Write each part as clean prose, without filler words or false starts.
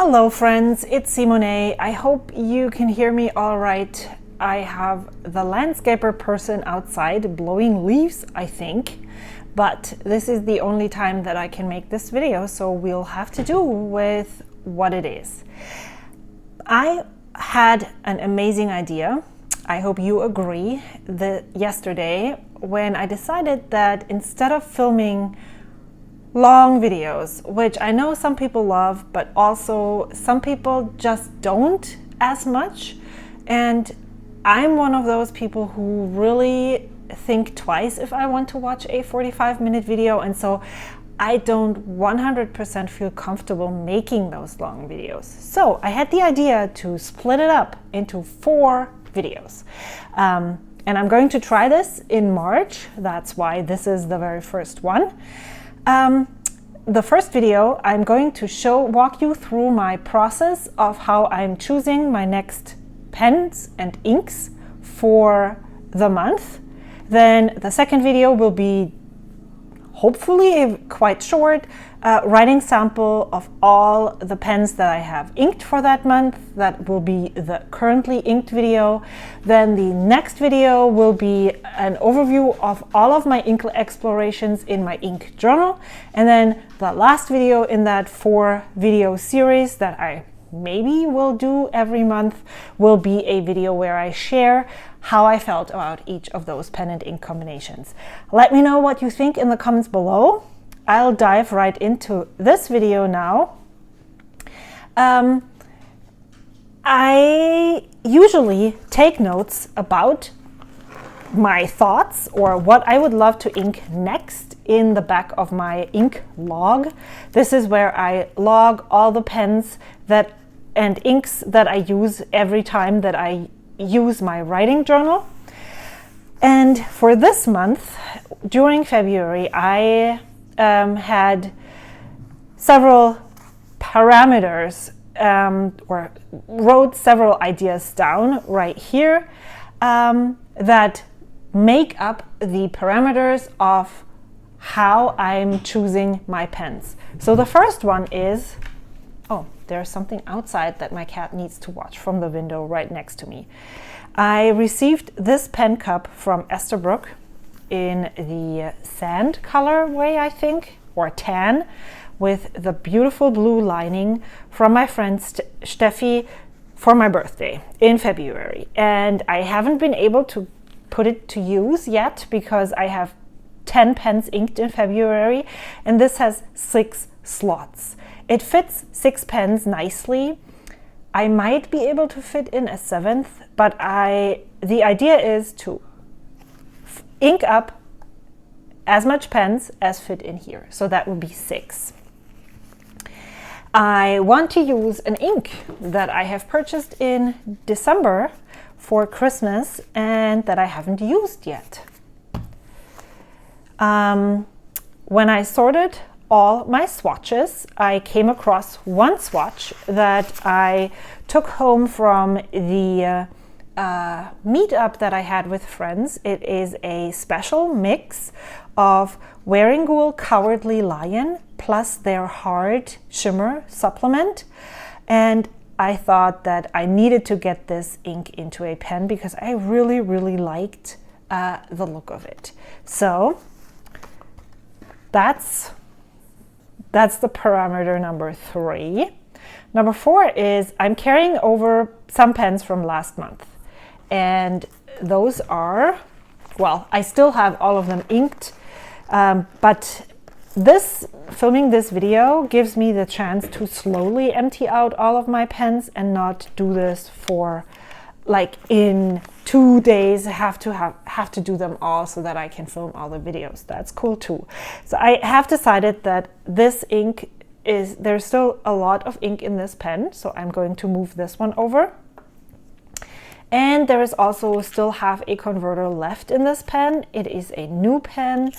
Hello friends, it's Simone. I hope you can hear me all right. I have the landscaper person outside blowing leaves, I think, but this is the only time that I can make this video, so we'll have to do with what it is. I had an amazing idea. I hope you agree yesterday when I decided that instead of filming long videos, which I know some people love, but also some people just don't as much. And I'm one of those people who really think twice if I want to watch a 45-minute video. And so I don't 100% feel comfortable making those long videos. So I had the idea to split it up into 4 videos. And I'm going to try this in March. That's why this is the very first one. The first video, I'm going to walk you through my process of how I'm choosing my next pens and inks for the month. Then the second video will be hopefully quite short, writing sample of all the pens that I have inked for that month. That will be the currently inked video. Then the next video will be an overview of all of my ink explorations in my ink journal. And then the last video in that 4 video series that I maybe will do every month will be a video where I share how I felt about each of those pen and ink combinations. Let me know what you think in the comments below. I'll dive right into this video now. I usually take notes about my thoughts or what I would love to ink next in the back of my ink log. This is where I log all the pens and inks that I use every time that I use my writing journal. And for this month, during February, I had several parameters or wrote several ideas down right here that make up the parameters of how I'm choosing my pens. So the first one is, oh, there's something outside that my cat needs to watch from the window right next to me. I received this pen cup from Esterbrook in the sand colorway, I think, or tan, with the beautiful blue lining from my friend Steffi for my birthday in February. And I haven't been able to put it to use yet because I have 10 pens inked in February, and this has 6 slots. It fits 6 pens nicely. I might be able to fit in a 7th, but the idea is to ink up as much pens as fit in here. So that would be 6. I want to use an ink that I have purchased in December for Christmas and that I haven't used yet. When I sorted all my swatches, I came across one swatch that I took home from the meetup that I had with friends. It is a special mix of Wearing Ghoul Cowardly Lion plus their hard shimmer supplement. And I thought that I needed to get this ink into a pen because I really, really liked the look of it. So that's the parameter number 3. Number 4 is I'm carrying over some pens from last month. And those are, well, I still have all of them inked, but filming this video gives me the chance to slowly empty out all of my pens and not do this for like in 2 days have to do them all so that I can film all the videos. That's cool too. So I have decided that this ink there's still a lot of ink in this pen, so I'm going to move this one over. And there is also still half a converter left in this pen. It is a new pen.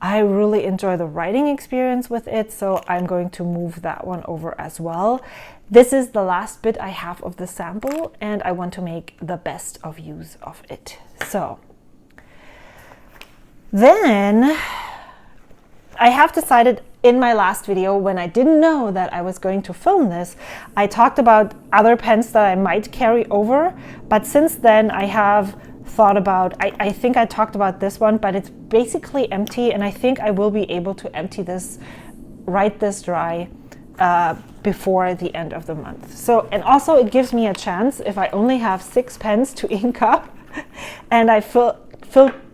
I really enjoy the writing experience with it, so I'm going to move that one over as well. This is the last bit I have of the sample, and I want to make the best of use of it. So then I have decided in my last video, when I didn't know that I was going to film this, I talked about other pens that I might carry over. But since then I have thought about, I think I talked about this one, but it's basically empty, and I think I will be able to empty this, write this dry before the end of the month. So, and also it gives me a chance, if I only have 6 pens to ink up and I fill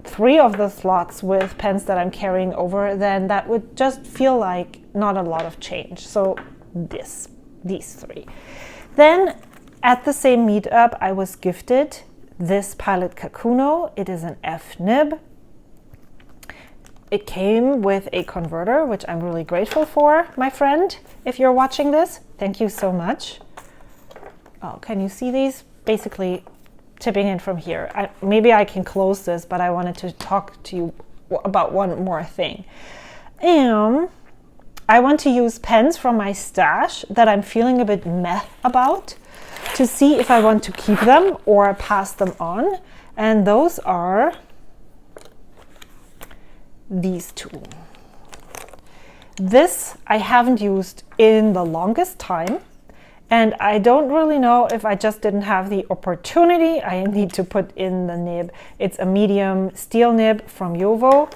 3 of the slots with pens that I'm carrying over, then that would just feel like not a lot of change. So these 3. Then at the same meetup, I was gifted this Pilot Kakuno. It is an F nib. It came with a converter, which I'm really grateful for, my friend. If you're watching this, thank you so much. Oh, can you see these? Basically tipping in from here. Maybe I can close this, but I wanted to talk to you about one more thing. I want to use pens from my stash that I'm feeling a bit meh about, to see if I want to keep them or pass them on. And those are these 2. This I haven't used in the longest time, and I don't really know if I just didn't have the opportunity. I need to put in the nib. It's a medium steel nib from Jovo.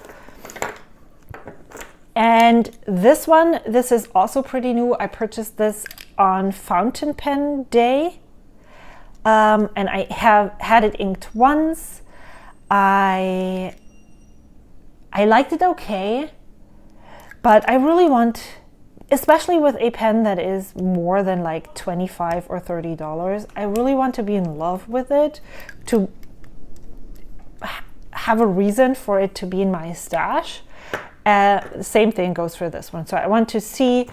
And this one, this is also pretty new. I purchased this on Fountain Pen Day, and I have had it inked once. I liked it okay, but I really want, especially with a pen that is more than like $25 or $30, I really want to be in love with it, to have a reason for it to be in my stash. Same thing goes for this one. So I want to see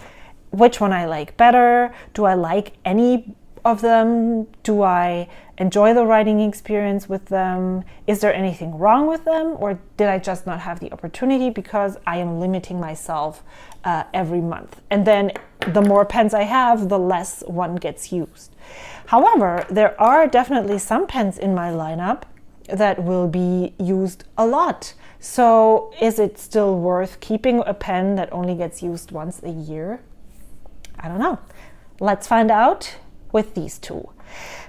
which one I like better. Do I like any of them? Do I enjoy the writing experience with them? Is there anything wrong with them? Or did I just not have the opportunity because I am limiting myself every month? And then the more pens I have, the less one gets used. However, there are definitely some pens in my lineup that will be used a lot. So is it still worth keeping a pen that only gets used once a year? I don't know. Let's find out with these 2.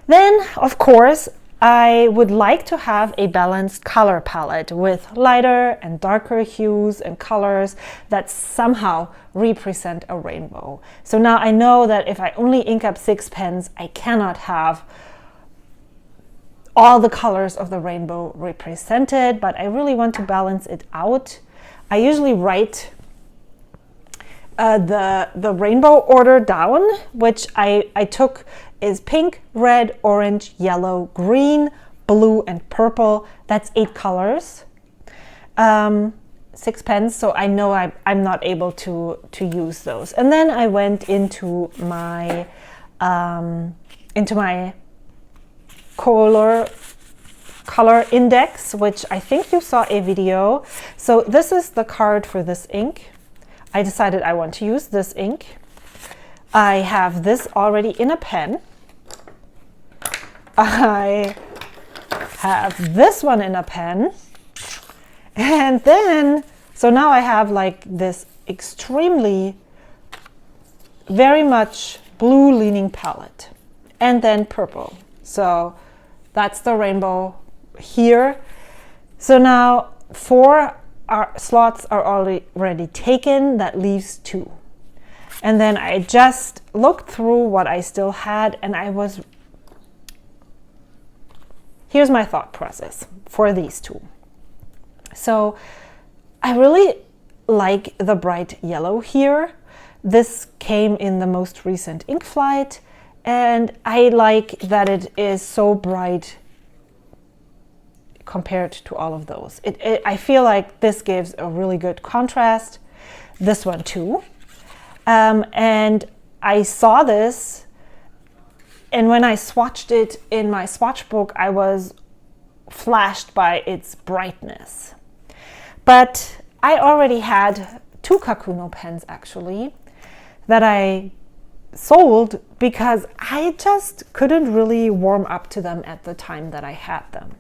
Then, of course, I would like to have a balanced color palette with lighter and darker hues and colors that somehow represent a rainbow. So now I know that if I only ink up 6 pens, I cannot have all the colors of the rainbow represented, but I really want to balance it out. I usually write the rainbow order down, which I took is pink, red, orange, yellow, green, blue, and purple. That's 8 colors, 6 pens, so I know I'm not able to use those. And then I went into my color index, which I think you saw a video. So this is the card for this ink. I decided I want to use this ink. I have this already in a pen. I have this one in a pen. And then, so now I have like this extremely, very much blue leaning palette. And then purple. So that's the rainbow here. So now 4 slots are already taken. That leaves 2. And then I just looked through what I still had, and here's my thought process for these 2. So I really like the bright yellow here. This came in the most recent ink flight, and I like that it is so bright compared to all of those. I feel like this gives a really good contrast. This one too. And I saw this, and when I swatched it in my swatch book, I was flashed by its brightness. But I already had 2 Kakuno pens actually that I sold because I just couldn't really warm up to them at the time that I had them.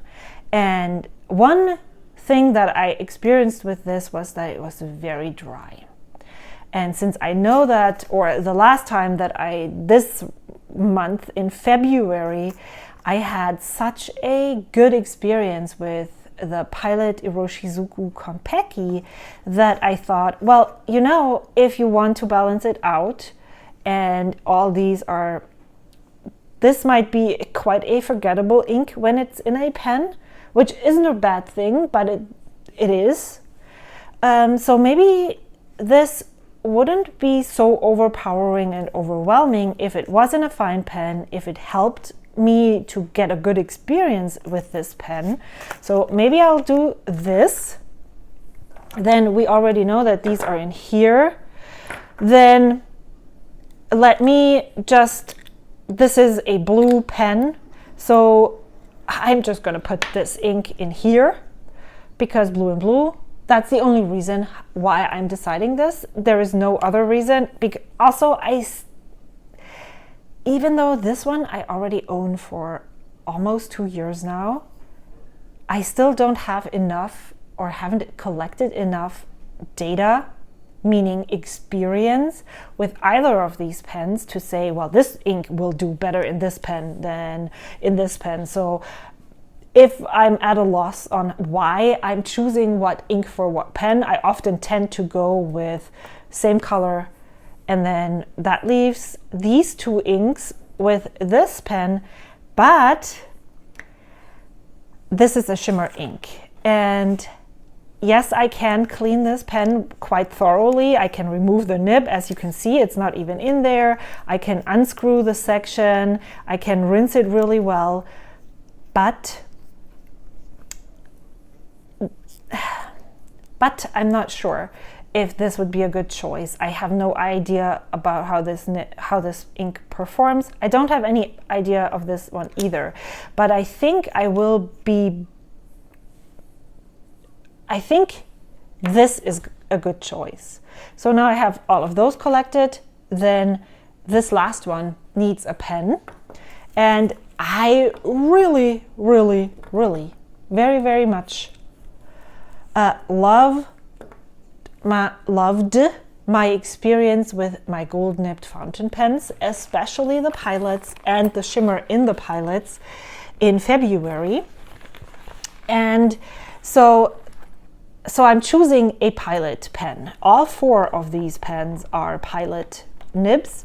And one thing that I experienced with this was that it was very dry. And since I know that, or the last time that this month in February, I had such a good experience with the Pilot Iroshizuku Konpeki that I thought, well, you know, if you want to balance it out, and all these are, this might be quite a forgettable ink when it's in a pen, which isn't a bad thing, but it is. So maybe this wouldn't be so overpowering and overwhelming if it wasn't a fine pen, if it helped me to get a good experience with this pen. So maybe I'll do this. Then we already know that these are in here. Then let me just, this is a blue pen, so I'm just gonna put this ink in here because blue and blue. That's the only reason why I'm deciding this. There is no other reason. Also, even though this one I already own for almost 2 years now, I still don't have enough or haven't collected enough data, meaning experience, with either of these pens to say, well, this ink will do better in this pen than in this pen. So if I'm at a loss on why I'm choosing what ink for what pen, I often tend to go with same color, and then that leaves these two inks with this pen. But this is a shimmer ink, and yes, I can clean this pen quite thoroughly. I can remove the nib. As you can see, it's not even in there. I can unscrew the section. I can rinse it really well. But I'm not sure if this would be a good choice. I have no idea about how this ink performs. I don't have any idea of this one either, but I think this is a good choice. So now I have all of those collected. Then this last one needs a pen, and I really, really, really, very, very much loved my experience with my gold nibbed fountain pens, especially the Pilots and the shimmer in the Pilots in February. And so I'm choosing a Pilot pen. All four of these pens are Pilot nibs,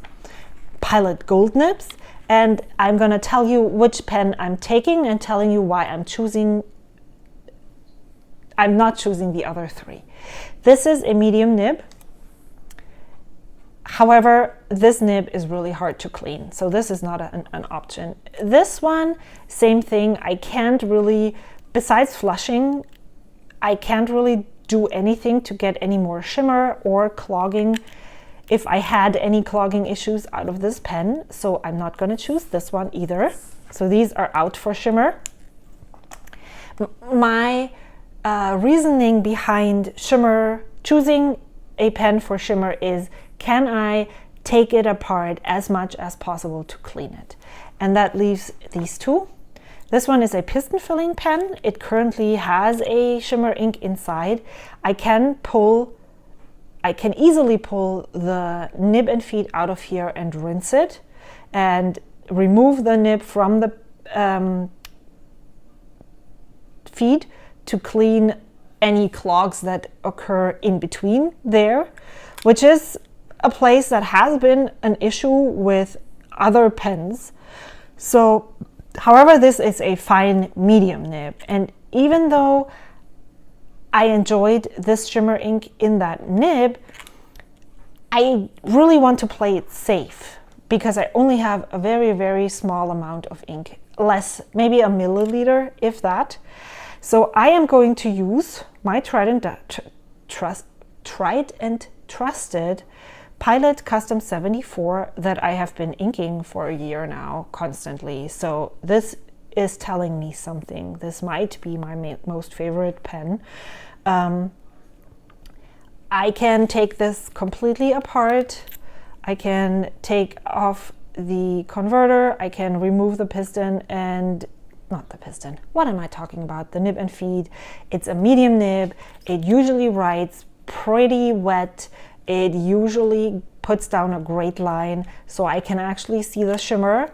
Pilot gold nibs, and I'm going to tell you which pen I'm taking and telling you why I'm not choosing the other three. This is a medium nib. However, this nib is really hard to clean, so this is not an option. This one, same thing. I can't really, besides flushing, I can't really do anything to get any more shimmer or clogging if I had any clogging issues out of this pen, so I'm not going to choose this one either. So these are out for shimmer. My reasoning behind shimmer, choosing a pen for shimmer, is can I take it apart as much as possible to clean it? And that leaves these two. This one is a piston filling pen. It currently has a shimmer ink inside. I can easily pull the nib and feed out of here and rinse it and remove the nib from the feed to clean any clogs that occur in between there, which is a place that has been an issue with other pens. So, however, this is a fine medium nib, and even though I enjoyed this shimmer ink in that nib, I really want to play it safe because I only have a very, very small amount of ink, less, maybe a milliliter, if that. So I am going to use my tried and trusted Pilot Custom 74 that I have been inking for a year now constantly. So this is telling me something. This might be my most favorite pen. I can take this completely apart. I can take off the converter. I can remove the piston and not the piston, what am I talking about? The nib and feed. It's a medium nib. It usually writes pretty wet. It usually puts down a great line, so I can actually see the shimmer,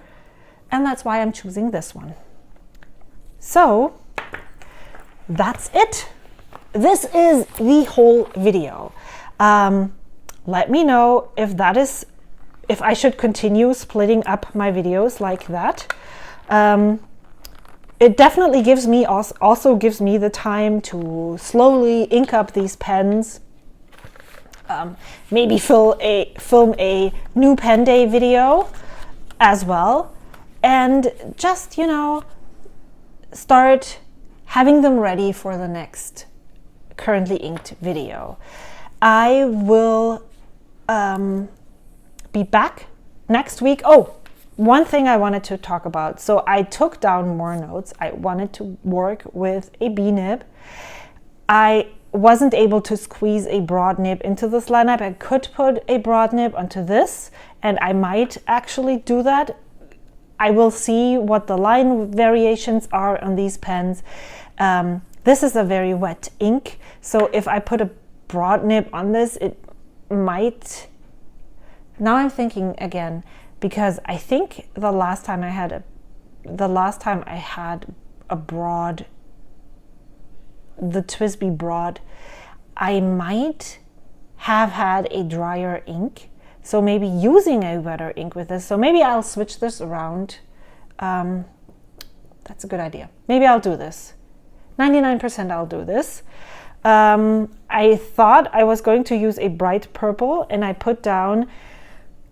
and that's why I'm choosing this one. So that's it. This is the whole video. Let me know if I should continue splitting up my videos like that. It definitely also gives me the time to slowly ink up these pens. Maybe film a new pen day video as well, and just, you know, start having them ready for the next currently inked video. I will be back next week. Oh, one thing I wanted to talk about. So I took down more notes. I wanted to work with a B nib. I wasn't able to squeeze a broad nib into this lineup. I could put a broad nib onto this, and I might actually do that. I will see what the line variations are on these pens. This is a very wet ink, so if I put a broad nib on this, it might... Now I'm thinking again, because I think the last time I had a broad, the TWSBI broad, I might have had a drier ink, so maybe using a wetter ink with this. So maybe I'll switch this around. That's a good idea. Maybe I'll do this. 99% I'll do this. I thought I was going to use a bright purple, and I put down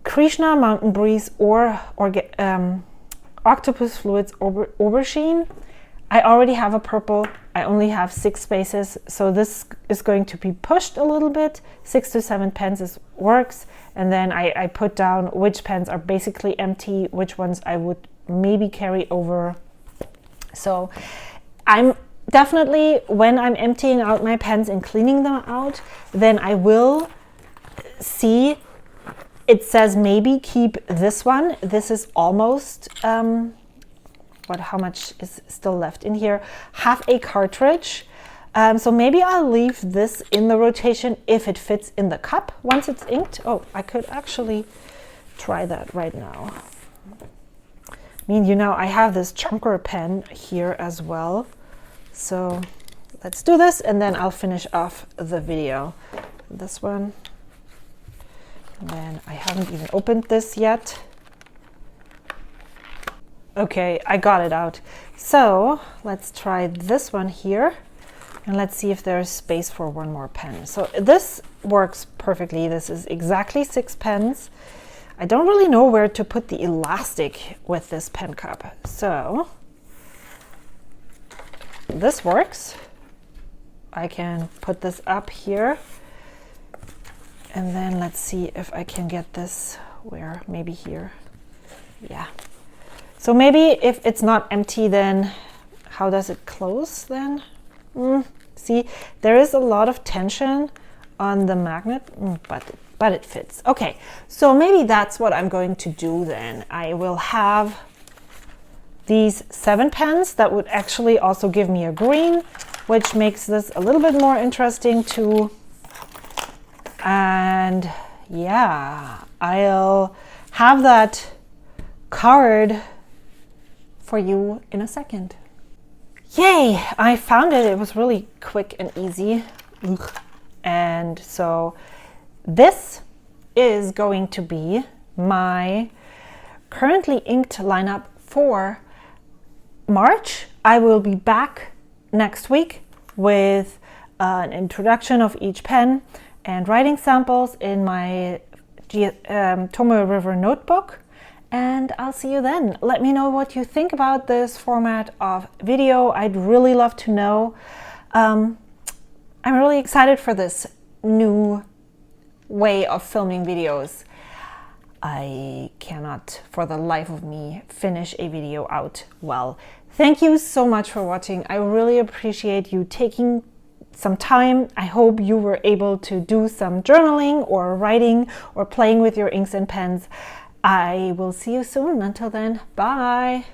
Krishna Mountain Breeze or Octopus Fluids Aubergine. I already have a purple. I only have 6 spaces, so this is going to be pushed a little bit. 6 to 7 pens works, and then I put down which pens are basically empty, which ones I would maybe carry over. So I'm definitely, when I'm emptying out my pens and cleaning them out, then I will see. It says maybe keep this one. This is almost, how much is still left in here? Half a cartridge. So maybe I'll leave this in the rotation if it fits in the cup once it's inked. Oh, I could actually try that right now. I mean, you know, I have this chunker pen here as well. So let's do this, and then I'll finish off the video. This one. And then I haven't even opened this yet. Okay, I got it out. So let's try this one here, and let's see if there's space for one more pen. So this works perfectly. This is exactly 6 pens. I don't really know where to put the elastic with this pen cup. So this works. I can put this up here. And then let's see if I can get this where, maybe here. Yeah. So maybe if it's not empty, then how does it close then? See, there is a lot of tension on the magnet, but it fits. Okay, so maybe that's what I'm going to do then. I will have these 7 pens that would actually also give me a green, which makes this a little bit more interesting too. And yeah, I'll have that card for you in a second. Yay, I found it. It was really quick and easy. And so this is going to be my currently inked lineup for March. I will be back next week with an introduction of each pen and writing samples in my Tomoe River notebook, and I'll see you then. Let me know what you think about this format of video. I'd really love to know. I'm really excited for this new way of filming videos. I cannot for the life of me finish a video out well. Thank you so much for watching. I really appreciate you taking some time. I hope you were able to do some journaling or writing or playing with your inks and pens. I will see you soon. Until then, bye.